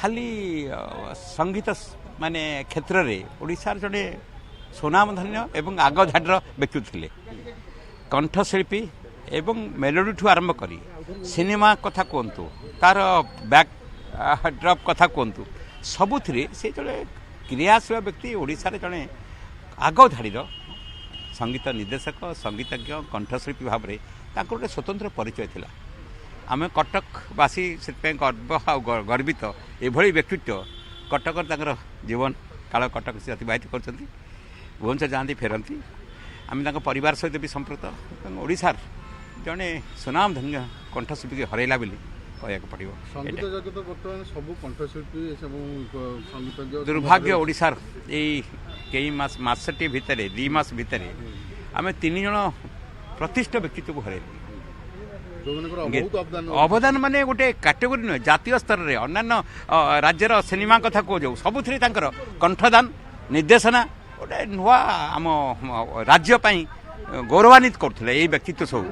खाली संगीत माने क्षेत्र में ओडिशार जड़े सुनामधन्य एवं आग झाड़ व्यक्ति थे कंठशिल्पी एवं मेलोडी ठू आरंभ करी सिनेमा कथा कहतु तार बैक ड्रप कथा कहतु सबुथिरे से जड़े क्रियाशील व्यक्ति ओडिशार जड़े आग झाड़ी संगीत निर्देशक संगीतज्ञ कंठशिल्पी भाव में गोटे स्वतंत्र परिचय थिला आम कटकवासी से गर्व गर्वित एभली व्यक्तित्व कटक जीवन काल कटक से अतिबाहित कर भुवनेश्वर जाती फेरती आम परिवार सहित भी संपृक्त ओडिशार जड़े सुनाम धन्य कंठशिल्पी हरैला बोली कह पड़ो संगीत जगत बर्तमान सब कंठशिल्पी संगीत दुर्भाग्य ओडिशार यही कई मसटी भितर 2 मास भितर आम 3 जन प्रतिष्ठित व्यक्तित्व को हरैलु अवदान माने गोटे कैटेगोरी नुहे जातीय स्तर में अन्य राज्यर सिनेमा कथा कह सब कंठदान निर्देशना गोटे नुआ आम राज्य गौरवान्वित करते व्यक्तित्व सब।